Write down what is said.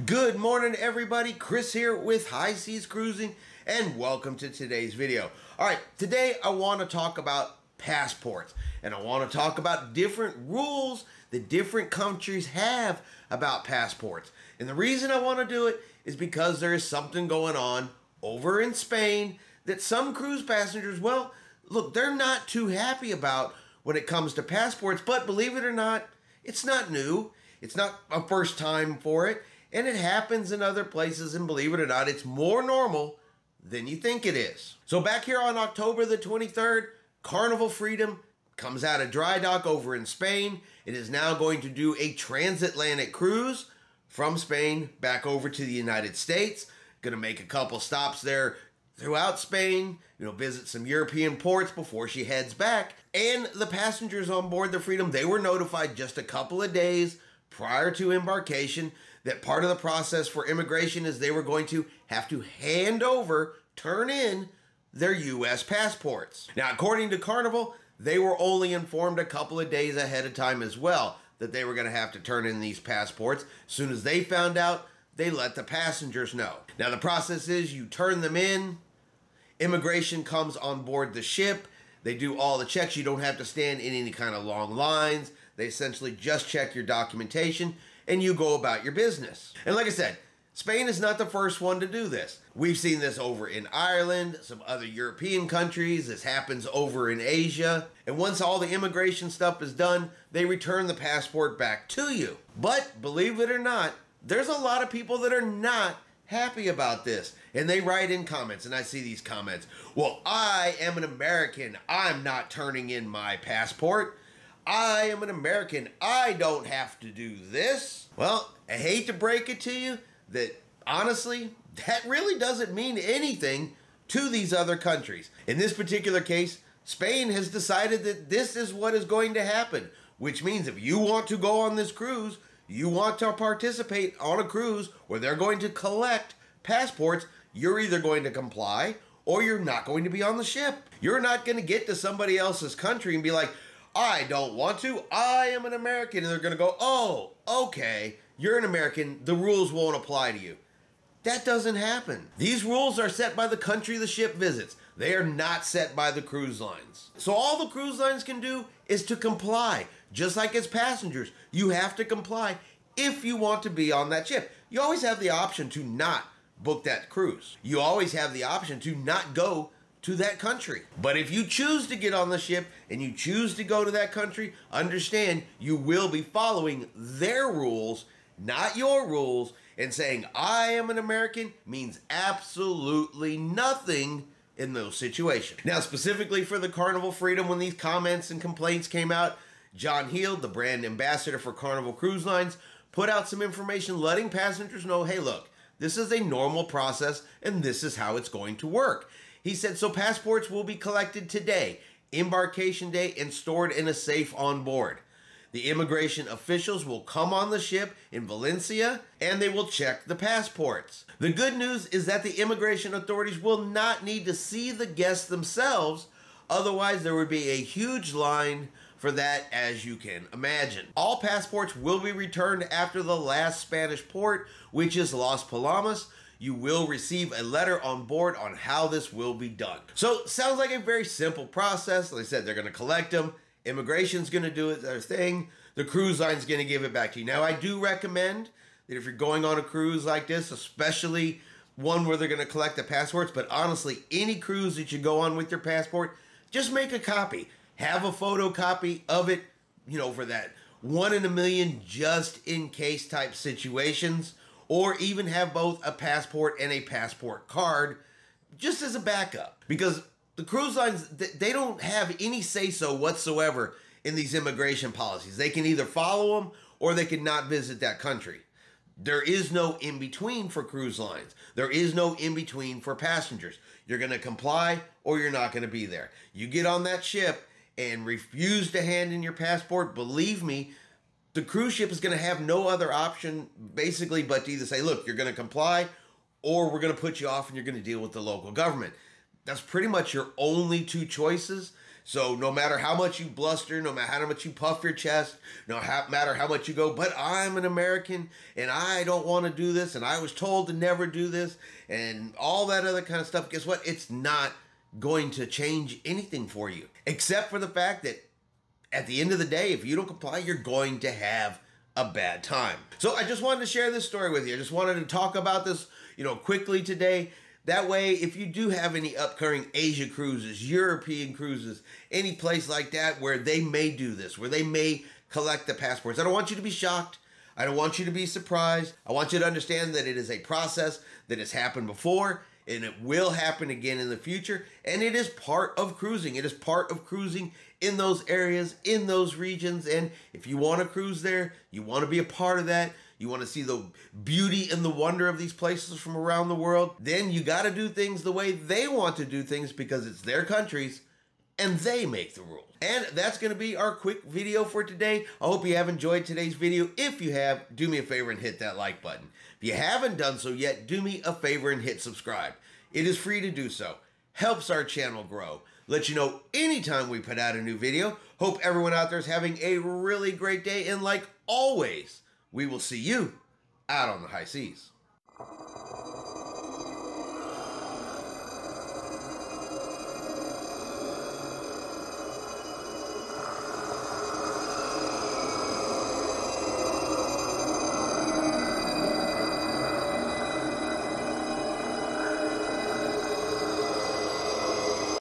Good morning, everybody. Chris here with High Seas Cruising, and welcome to today's video. All right, today I want to talk about passports, and I want to talk about different rules that different countries have about passports. And the reason I want to do it is because there is something going on over in Spain that some cruise passengers, well, look, they're not too happy about when it comes to passports, but believe it or not, it's not new. It's not a first time for it. And it happens in other places, and believe it or not, it's more normal than you think it is. So back here on October the 23rd, Carnival Freedom comes out of dry dock over in Spain. It is now going to do a transatlantic cruise from Spain back over to the United States. Going to make a couple stops there throughout Spain, visit some European ports before she heads back. And the passengers on board the Freedom, they were notified just a couple of days prior to embarkation that part of the process for immigration is they were going to have to turn in their U.S. passports. Now, according to Carnival, they were only informed a couple of days ahead of time as well that they were going to have to turn in these passports. As soon as they found out, they let the passengers know. Now, the process is you turn them in, immigration comes on board the ship, they do all the checks. You don't have to stand in any kind of long lines. They essentially just check your documentation and you go about your business. And like I said, Spain is not the first one to do this. We've seen this over in Ireland, some other European countries. This happens over in Asia. And once all the immigration stuff is done, they return the passport back to you. But believe it or not, there's a lot of people that are not happy about this. And they write in comments, and I see these comments. Well, I am an American. I'm not turning in my passport. I am an American. I don't have to do this. Well, I hate to break it to you that honestly, that really doesn't mean anything to these other countries. In this particular case, Spain has decided that this is what is going to happen, which means if you want to go on this cruise, you want to participate on a cruise where they're going to collect passports, you're either going to comply or you're not going to be on the ship. You're not going to get to somebody else's country and be like, I don't want to, I am an American. And they're going to go, oh, okay, you're an American, the rules won't apply to you. That doesn't happen. These rules are set by the country the ship visits. They are not set by the cruise lines. So all the cruise lines can do is to comply. Just like as passengers, you have to comply if you want to be on that ship. You always have the option to not book that cruise. You always have the option to not go to that country. But if you choose to get on the ship and you choose to go to that country, understand you will be following their rules, not your rules, and saying I am an American means absolutely nothing in those situations. Now, specifically for the Carnival Freedom, when these comments and complaints came out, John Heald, the brand ambassador for Carnival Cruise Lines, put out some information letting passengers know, hey, look, this is a normal process and this is how it's going to work. He said, so passports will be collected today, embarkation day, and stored in a safe on board. The immigration officials will come on the ship in Valencia and they will check the passports. The good news is that the immigration authorities will not need to see the guests themselves. Otherwise, there would be a huge line for that, as you can imagine. All passports will be returned after the last Spanish port, which is Las Palmas. You will receive a letter on board on how this will be done. So, sounds like a very simple process. Like I said, they're going to collect them. Immigration's going to do their thing. The cruise line's going to give it back to you. Now, I do recommend that if you're going on a cruise like this, especially one where they're going to collect the passports, but honestly, any cruise that you go on with your passport, just make a copy. Have a photocopy of it, for that 1 in a million just in case type situations, or even have both a passport and a passport card just as a backup. Because the cruise lines, they don't have any say-so whatsoever in these immigration policies. They can either follow them or they can not visit that country. There is no in-between for cruise lines. There is no in-between for passengers. You're going to comply or you're not going to be there. You get on that ship and refuse to hand in your passport, believe me, the cruise ship is going to have no other option basically but to either say, look, you're going to comply or we're going to put you off and you're going to deal with the local government. That's pretty much your only two choices. So no matter how much you bluster, no matter how much you puff your chest, matter how much you go, but I'm an American and I don't want to do this and I was told to never do this and all that other kind of stuff, guess what? It's not going to change anything for you. Except for the fact that at the end of the day, if you don't comply, you're going to have a bad time. So I just wanted to share this story with you. I just wanted to talk about this, quickly today. That way, if you do have any upcoming Asia cruises, European cruises, any place like that where they may do this, where they may collect the passports, I don't want you to be shocked. I don't want you to be surprised. I want you to understand that it is a process that has happened before and it will happen again in the future. And it is part of cruising. It is part of cruising in those areas, in those regions. And if you want to cruise there, you want to be a part of that, you want to see the beauty and the wonder of these places from around the world, then you got to do things the way they want to do things because it's their countries and they make the rules. And that's going to be our quick video for today. I hope you have enjoyed today's video. If you have, do me a favor and hit that like button. If you haven't done so yet, do me a favor and hit subscribe. It is free to do so. Helps our channel grow. Let you know anytime we put out a new video. Hope everyone out there is having a really great day. And like always, we will see you out on the high seas.